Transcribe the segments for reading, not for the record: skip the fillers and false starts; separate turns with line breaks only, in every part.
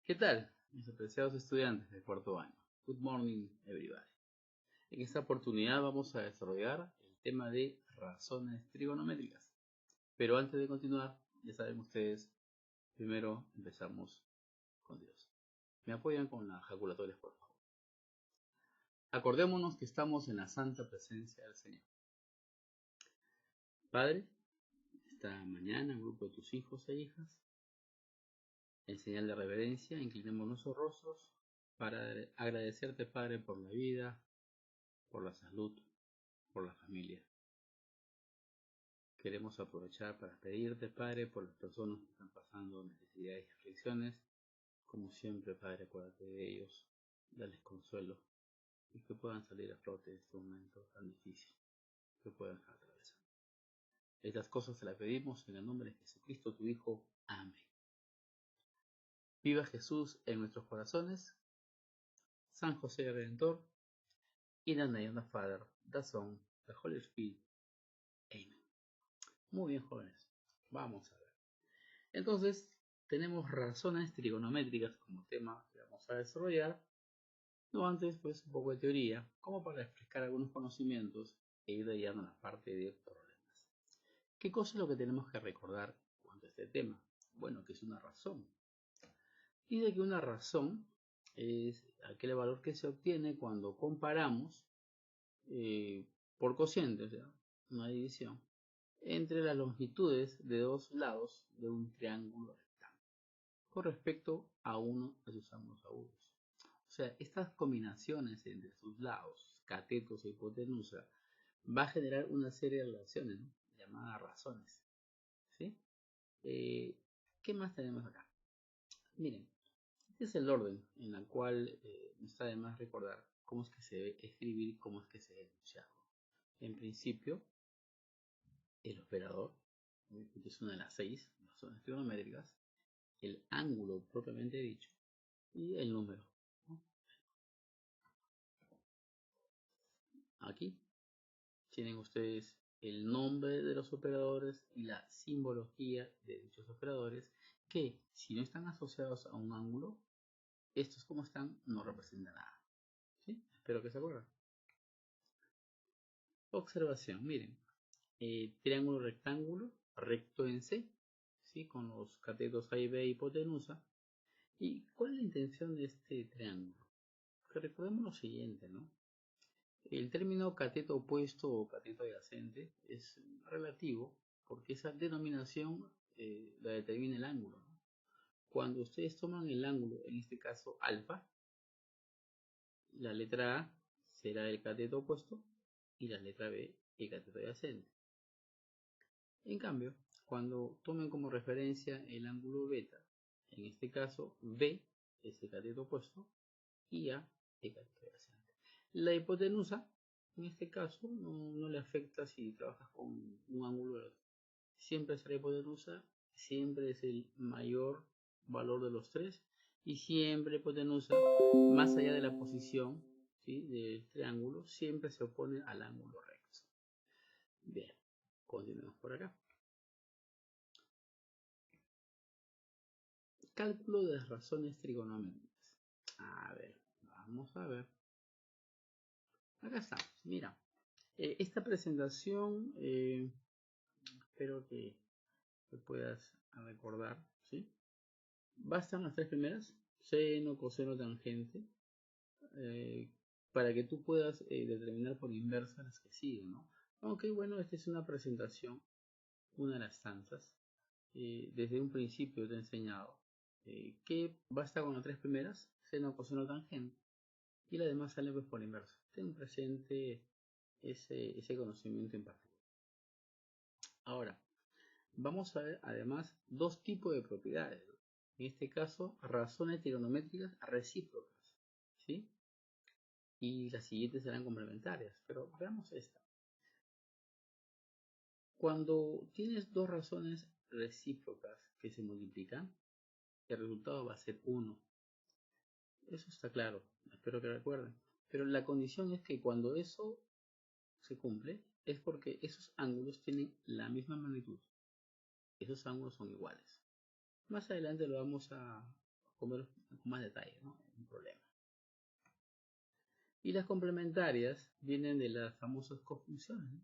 ¿Qué tal, mis apreciados estudiantes de cuarto año? Good morning, everybody. En esta oportunidad vamos a desarrollar el tema de razones trigonométricas. Pero antes de continuar, ya saben ustedes, primero empezamos con Dios. ¿Me apoyan con las jaculatorias, por favor? Acordémonos que estamos en la santa presencia del Señor. Padre, esta mañana, en grupo de tus hijos e hijas, en señal de reverencia, inclinemos nuestros rostros para agradecerte, Padre, por la vida, por la salud, por la familia. Queremos aprovechar para pedirte, Padre, por las personas que están pasando necesidades y aflicciones. Como siempre, Padre, acuérdate de ellos, dales consuelo y que puedan salir a flote de este momento tan difícil que puedan atravesar. Estas cosas te las pedimos en el nombre de Jesucristo, tu Hijo. Amén. Viva Jesús en nuestros corazones. San José Redentor. In the name of the Father, the Son, the Holy Spirit. Amen. Muy bien, jóvenes. Vamos a ver. Entonces, tenemos razones trigonométricas como tema que vamos a desarrollar. No antes, pues, un poco de teoría, como para explicar algunos conocimientos e ir llegando a la parte de problemas. ¿Qué cosa es lo que tenemos que recordar cuanto a este tema? Bueno, que es una razón. Y de que una razón es aquel valor que se obtiene cuando comparamos por cociente, o sea, una división, entre las longitudes de dos lados de un triángulo rectángulo con respecto a uno de sus ángulos agudos. O sea, estas combinaciones entre sus lados, catetos e hipotenusa, va a generar una serie de relaciones, ¿no?, llamadas razones. ¿Sí? ¿Qué más tenemos acá? Miren, este es el orden en el cual no está de más recordar cómo es que se debe escribir y cómo es que se debe enunciar. En principio, el operador, que es una de las 6 razones trigonométricas, el ángulo propiamente dicho y el número, ¿no? Aquí tienen ustedes el nombre de los operadores y la simbología de dichos operadores, que si no están asociados a un ángulo, estos como están no representan nada. ¿Sí? Espero que se acuerden. Observación, miren, triángulo rectángulo, recto en C, ¿sí?, con los catetos A y B hipotenusa. ¿Y cuál es la intención de este triángulo? Que recordemos lo siguiente, ¿no? El término cateto opuesto o cateto adyacente es relativo porque esa denominación la determina el ángulo, ¿no? Cuando ustedes toman el ángulo, en este caso alfa, la letra A será el cateto opuesto y la letra B el cateto adyacente. En cambio, cuando tomen como referencia el ángulo beta, en este caso B es el cateto opuesto y A el cateto adyacente. La hipotenusa, en este caso, no le afecta si trabajas con un ángulo o el otro. Siempre es la hipotenusa, siempre es el mayor valor de los tres y siempre la hipotenusa, más allá de la posición, ¿sí?, del triángulo, siempre se opone al ángulo recto. Bien, continuemos por acá. Cálculo de las razones trigonométricas. A ver, vamos a ver. Acá está, mira. Esta presentación, espero que puedas recordar, ¿sí? Bastan las tres primeras, seno, coseno, tangente, para que tú puedas determinar por inversa las que siguen, ¿no? Aunque bueno, esta es una presentación, una de las tantas. Desde un principio te he enseñado que basta con las tres primeras, seno, coseno, tangente, y las demás salen pues por inversa. Ten presente ese conocimiento en particular. Ahora, vamos a ver además dos tipos de propiedades. En este caso, razones trigonométricas recíprocas, ¿sí? Y las siguientes serán complementarias, pero veamos esta. Cuando tienes dos razones recíprocas que se multiplican, el resultado va a ser 1. Eso está claro, espero que recuerden. Pero la condición es que cuando eso se cumple, es porque esos ángulos tienen la misma magnitud. Esos ángulos son iguales. Más adelante lo vamos a con más detalle, ¿no? Un problema. Y las complementarias vienen de las famosas cofunciones, ¿no?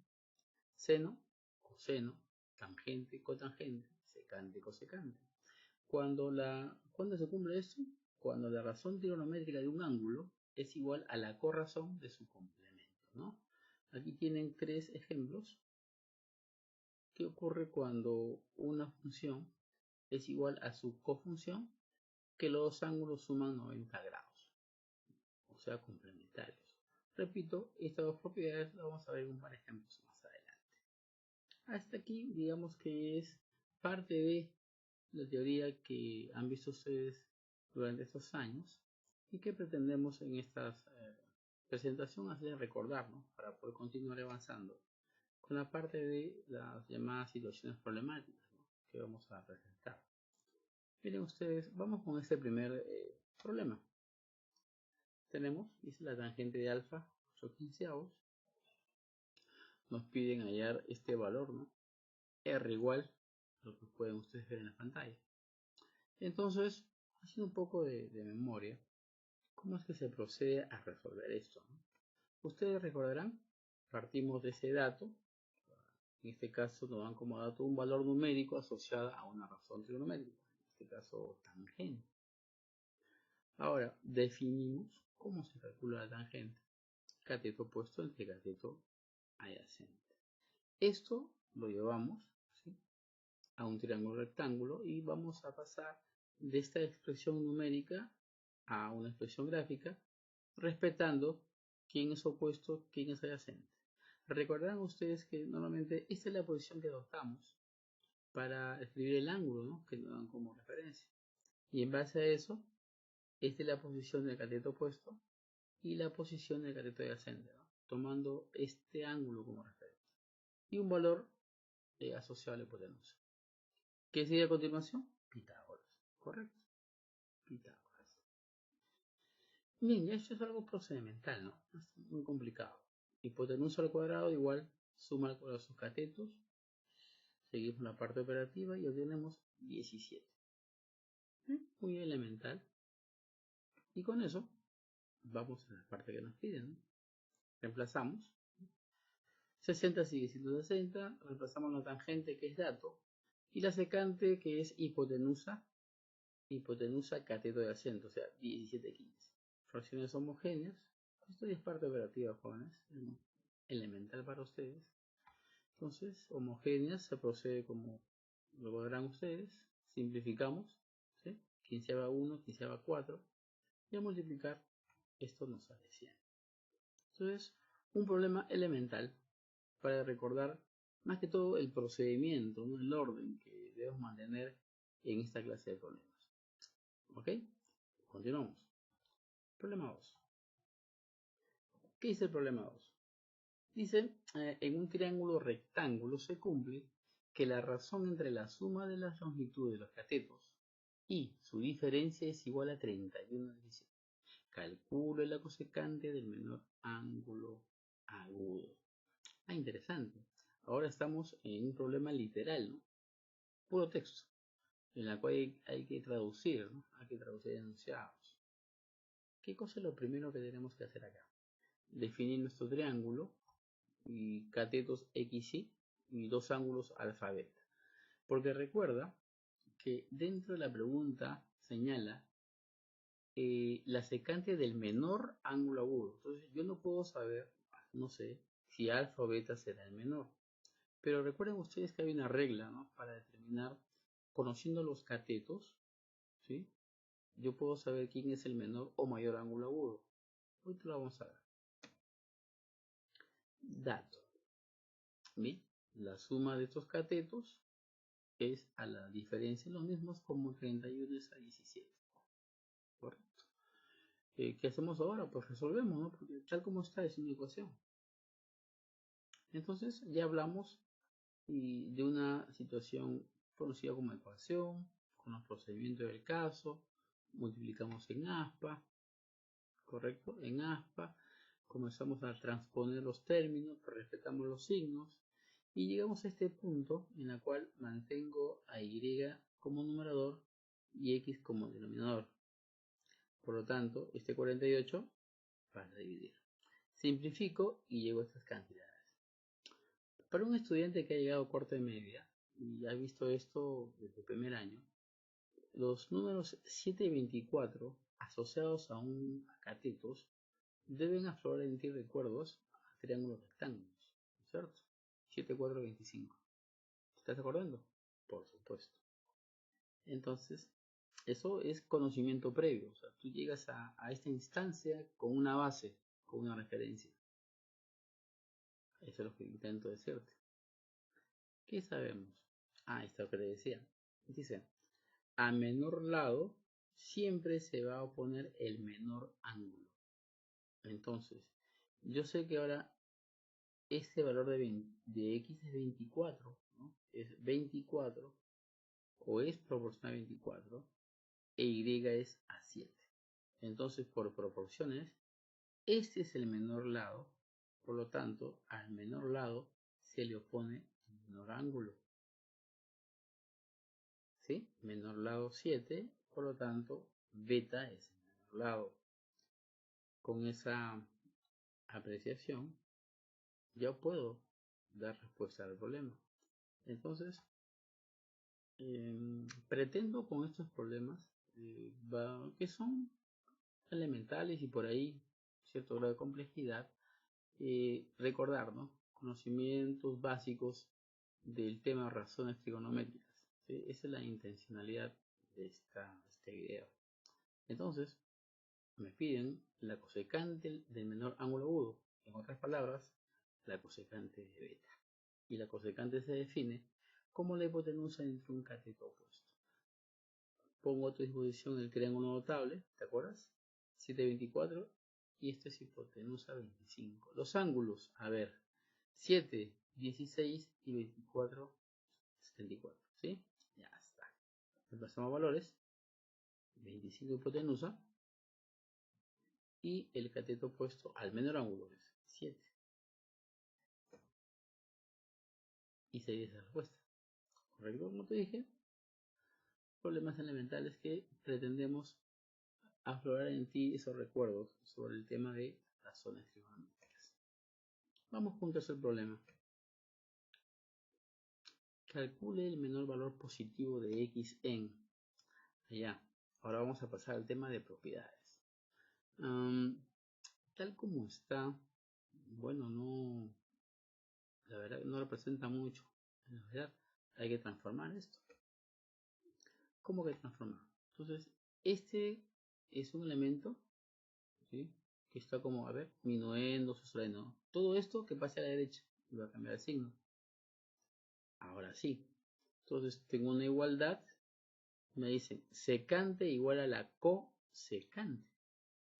Seno, coseno, tangente, cotangente, secante, cosecante. ¿Cuándo se cumple esto? Cuando la razón trigonométrica de un ángulo es igual a la corrazón de su complemento, ¿no? Aquí tienen 3 ejemplos. ¿Qué ocurre cuando una función es igual a su cofunción? Que los dos ángulos suman 90 grados, o sea, complementarios. Repito, estas dos propiedades las vamos a ver en un par de ejemplos más adelante. Hasta aquí, digamos que es parte de la teoría que han visto ustedes durante estos años y que pretendemos en esta presentación hacer recordar, ¿no? Para poder continuar avanzando con la parte de las llamadas situaciones problemáticas, ¿no? Que vamos a presentar. Miren ustedes, vamos con este primer problema. Tenemos, dice la tangente de alfa, 8/15. Nos piden hallar este valor, ¿no? R igual a lo que pueden ustedes ver en la pantalla. Entonces, haciendo un poco de memoria, ¿cómo es que se procede a resolver esto, ¿no? Ustedes recordarán, partimos de ese dato. En este caso nos dan como dato un valor numérico asociado a una razón trigonométrica, en este caso tangente. Ahora definimos cómo se calcula la tangente. Cateto opuesto entre cateto adyacente. Esto lo llevamos, ¿sí?, a un triángulo rectángulo y vamos a pasar de esta expresión numérica a una expresión gráfica, respetando quién es opuesto, quién es adyacente. Recordarán ustedes que normalmente esta es la posición que adoptamos para escribir el ángulo, ¿no?, que nos dan como referencia. Y en base a eso, esta es la posición del cateto opuesto y la posición del cateto adyacente, ¿no?, tomando este ángulo como referencia. Y un valor asociado a la hipotenusa. ¿Qué sigue a continuación? Pitágoras, ¿correcto? Pitágoras. Bien, esto es algo procedimental, ¿no? Es muy complicado. Hipotenusa al cuadrado igual suma al cuadrado de sus catetos. Seguimos la parte operativa y obtenemos 17. Muy elemental. Y con eso vamos a la parte que nos piden, ¿no? Reemplazamos. 60 sigue siendo 60. Reemplazamos la tangente, que es dato. Y la secante, que es hipotenusa cateto adyacente, o sea, 17/15. Fracciones homogéneas. Esto ya es parte operativa, jóvenes, elemental para ustedes. Entonces, homogéneas se procede como lo verán ustedes. Simplificamos, ¿sí? 15/1, 15/4, y a multiplicar esto nos sale 100. Entonces, un problema elemental para recordar más que todo el procedimiento, ¿no?, el orden que debemos mantener en esta clase de problemas. ¿Ok? Continuamos. Problema 2. ¿Qué dice el problema 2? Dice, en un triángulo rectángulo se cumple que la razón entre la suma de las longitudes de los catetos y su diferencia es igual a 31/17. Calcule la cosecante del menor ángulo agudo. Ah, interesante. Ahora estamos en un problema literal, ¿no? Puro texto, en la cual hay que traducir, ¿no? Hay que traducir enunciados. ¿Qué cosa es lo primero que tenemos que hacer acá? Definir nuestro triángulo y catetos x, y dos ángulos alfa, beta. Porque recuerda que dentro de la pregunta señala la secante del menor ángulo agudo. Entonces yo no puedo saber, no sé, si alfa o beta será el menor. Pero recuerden ustedes que hay una regla, ¿no?, para determinar, conociendo los catetos, ¿sí?, yo puedo saber quién es el menor o mayor ángulo agudo. Hoy te lo vamos a ver. Dato. Bien, la suma de estos catetos es a la diferencia de los mismos como 31/17. Correcto. ¿Qué hacemos ahora? Pues resolvemos, ¿no? Porque tal como está es una ecuación. Entonces ya hablamos de una situación conocida como ecuación, con los procedimientos del caso. Multiplicamos en aspa, ¿correcto? En aspa comenzamos a transponer los términos, respetamos los signos y llegamos a este punto en el cual mantengo a y como numerador y x como denominador. Por lo tanto, este 48 para dividir. Simplifico y llego a estas cantidades. Para un estudiante que ha llegado a cuarto de media y ha visto esto desde el primer año, los números 7 y 24 asociados a un catetos deben aflorar en ti recuerdos a triángulos rectángulos, ¿cierto? 7, 4, 25. ¿Estás acordando? Por supuesto. Entonces, eso es conocimiento previo. O sea, tú llegas a esta instancia con una base, con una referencia. Eso es lo que intento decirte. ¿Qué sabemos? Esto que le decía. Dice, a menor lado siempre se va a oponer el menor ángulo. Entonces, yo sé que ahora este valor de x es 24, ¿no? Es 24 o es proporcional a 24 e y es a 7. Entonces, por proporciones, este es el menor lado, por lo tanto, al menor lado se le opone el menor ángulo. ¿Sí? Menor lado 7, por lo tanto, beta es el menor lado. Con esa apreciación, ya puedo dar respuesta al problema. Entonces, pretendo con estos problemas que son elementales y por ahí cierto grado de complejidad, recordar, ¿no? Conocimientos básicos del tema de razones trigonométricas. ¿Sí? Esa es la intencionalidad de este video. Entonces, me piden la cosecante del menor ángulo agudo, en otras palabras, la cosecante de beta. Y la cosecante se define como la hipotenusa entre un cateto opuesto. Pongo a tu disposición el triángulo notable, ¿te acuerdas? 7,24 y esto es hipotenusa 25. Los ángulos, a ver, 7, 16 y 24, 74, ¿sí? Ya está. Reemplazamos valores, 25 hipotenusa y el cateto opuesto al menor ángulo es 7. Y sería esa respuesta. ¿Correcto? Como te dije, problemas elementales que pretendemos aflorar en ti esos recuerdos sobre el tema de razones trigonométricas. Vamos con un tercer problema. Calcule el menor valor positivo de x en. Ya, ahora vamos a pasar al tema de propiedades. Tal como está, bueno, la verdad no representa mucho. En realidad hay que transformar esto. ¿Cómo que transformar? Entonces, este es un elemento, ¿sí? Que está como, a ver, minuendo, sustrayendo. Todo esto que pase a la derecha, y va a cambiar el signo. Ahora sí. Entonces tengo una igualdad. Me dicen secante igual a la cosecante.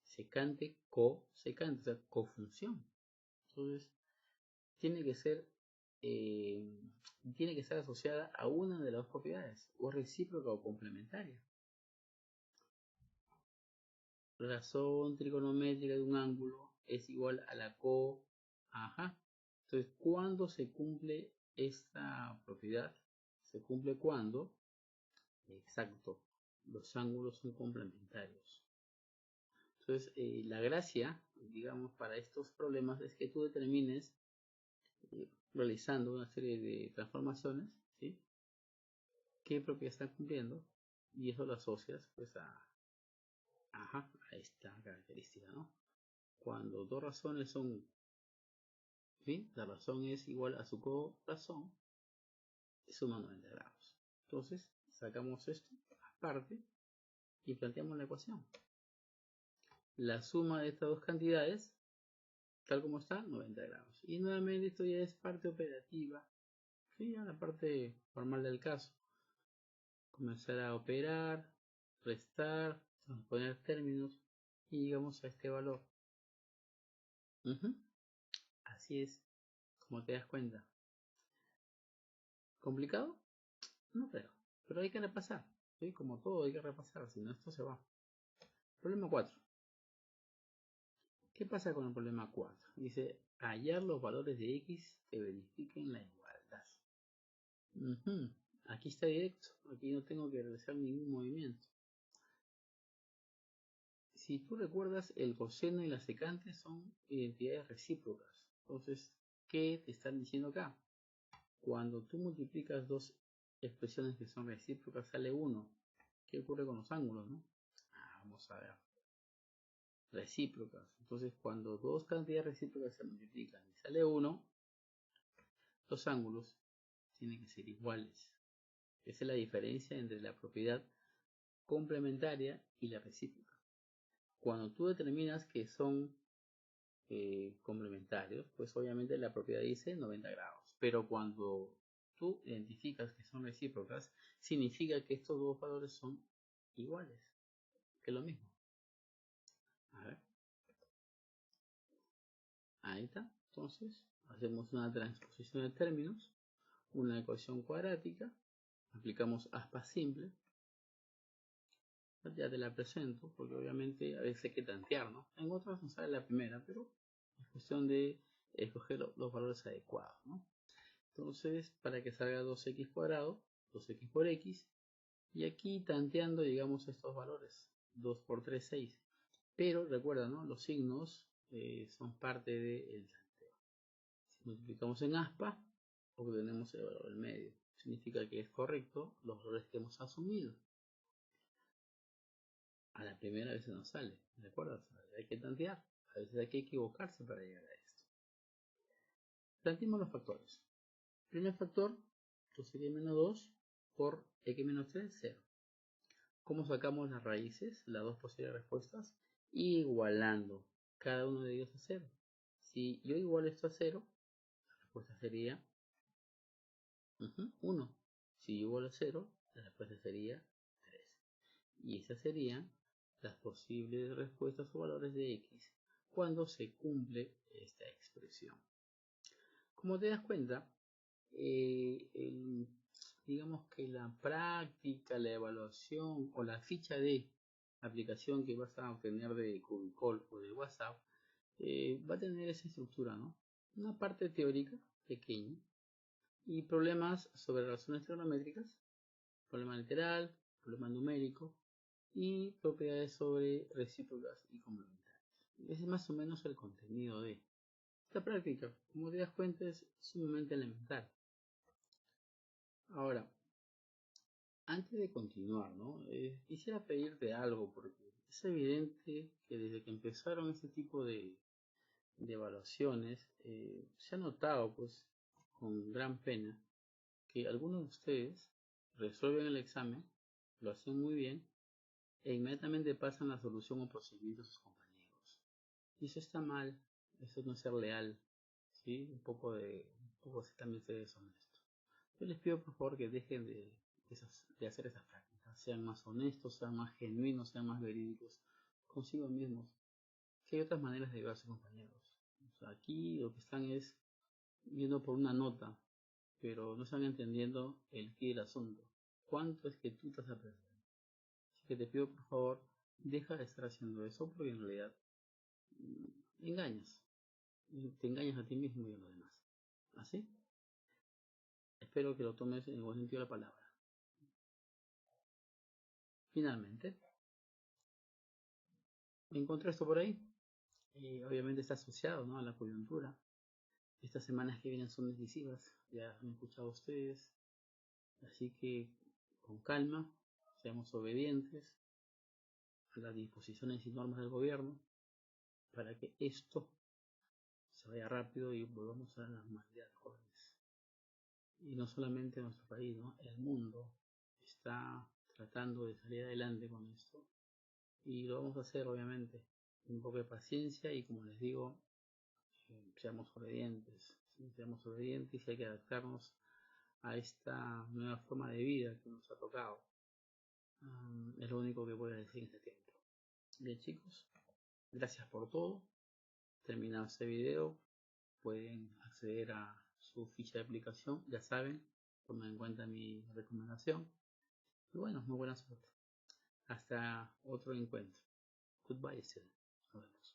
Secante, cosecante, o sea, cofunción. Entonces tiene que ser asociada a una de las dos propiedades, o recíproca o complementaria. Razón trigonométrica de un ángulo es igual a la Entonces, ¿cuándo se cumple esta propiedad? Se cumple cuando, exacto, los ángulos son complementarios. Entonces, la gracia, digamos, para estos problemas es que tú determines, realizando una serie de transformaciones, ¿sí? ¿Qué propiedad están cumpliendo? Y eso lo asocias, pues, a esta característica, ¿no? Cuando dos razones son, ¿sí? La razón es igual a su corazón, suma 90 grados. Entonces, sacamos esto aparte y planteamos la ecuación. La suma de estas dos cantidades, tal como está, 90 grados. Y nuevamente esto ya es parte operativa, ¿sí? A la parte formal del caso. Comenzar a operar, restar, transponer términos y llegamos a este valor. Así es, como te das cuenta. ¿Complicado? No creo, pero hay que repasar, ¿sí? Como todo hay que repasar, si no esto se va. Problema 4. ¿Qué pasa con el problema 4? Dice, hallar los valores de x que verifiquen la igualdad. Aquí está directo, aquí no tengo que realizar ningún movimiento. si tú recuerdas, el coseno y la secante son identidades recíprocas. Entonces, ¿qué te están diciendo acá? Cuando tú multiplicas dos expresiones que son recíprocas, sale 1. ¿Qué ocurre con los ángulos, no? Vamos a ver. Recíprocas. Entonces, cuando dos cantidades recíprocas se multiplican y sale 1, los ángulos tienen que ser iguales. Esa es la diferencia entre la propiedad complementaria y la recíproca. Cuando tú determinas que son complementarios, pues obviamente la propiedad dice 90 grados. Pero cuando tú identificas que son recíprocas, significa que estos dos valores son iguales, que es lo mismo. A ver. Ahí está. Entonces, hacemos una transposición de términos, una ecuación cuadrática, aplicamos aspa simple. Ya te la presento, porque obviamente a veces hay que tantear, ¿no? En otras no sale la primera, pero es cuestión de escoger los valores adecuados, ¿no? Entonces, para que salga 2x cuadrado, 2x por x, y aquí tanteando llegamos a estos valores, 2 por 3, 6. Pero recuerda, ¿no? Los signos son parte del tanteo. Si multiplicamos en aspa, obtenemos el valor del medio. Significa que es correcto los valores que hemos asumido. A la primera vez no sale, ¿de acuerdo? Hay que tantear, a veces hay que equivocarse para llegar a esto. Planteemos los factores. Primer factor, 2x menos 2 por x menos 3, 0. ¿Cómo sacamos las raíces, las dos posibles respuestas? Igualando cada uno de ellos a 0. Si yo igualo esto a 0, la respuesta sería 1. Si yo igualo a 0, la respuesta sería 3. Y esas serían las posibles respuestas o valores de x cuando se cumple esta expresión. Como te das cuenta, digamos que la práctica, la evaluación o la ficha de aplicación que vas a obtener de Cubicall o de WhatsApp va a tener esa estructura, ¿no? Una parte teórica pequeña y problemas sobre relaciones trigonométricas, problema literal, problema numérico y propiedades sobre recíprocas y complementarias. Ese es más o menos el contenido de esta práctica. Como te das cuenta, es sumamente elemental. Ahora, antes de continuar, ¿no? Quisiera pedirte algo, porque es evidente que desde que empezaron este tipo de evaluaciones, se ha notado, pues, con gran pena, que algunos de ustedes resuelven el examen, lo hacen muy bien, e inmediatamente pasan la solución o procedimiento a sus compañeros. Y eso está mal, eso no es ser leal, ¿sí? Un poco también ser deshonesto. Yo les pido por favor que dejen de hacer esas prácticas, sean más honestos, sean más genuinos, sean más verídicos consigo mismos, que hay otras maneras de ayudar a sus compañeros. O sea, aquí lo que están es viendo por una nota, pero no están entendiendo el quid del asunto. ¿Cuánto es que tú estás aprendiendo? Así que te pido por favor, deja de estar haciendo eso, porque en realidad engañas. Te engañas a ti mismo y a los demás. ¿Así? Espero que lo tomes en el buen sentido de la palabra. Finalmente, encontré esto por ahí. Obviamente está asociado, ¿no?, a la coyuntura. Estas semanas que vienen son decisivas, ya han escuchado ustedes. Así que con calma, seamos obedientes a las disposiciones y normas del gobierno para que esto se vaya rápido y volvamos a la normalidad, jóvenes. Y no solamente nuestro país, ¿no?, el mundo está tratando de salir adelante con esto. Y lo vamos a hacer, obviamente, con un poco de paciencia y, como les digo, seamos obedientes. ¿Sí? Seamos obedientes y hay que adaptarnos a esta nueva forma de vida que nos ha tocado. Es lo único que voy a decir en este tiempo. Bien, chicos, gracias por todo. Terminado este video, pueden acceder a su ficha de aplicación, ya saben, tomen en cuenta mi recomendación. Y bueno, muy buena suerte. Hasta otro encuentro. Goodbye, student. Nos vemos.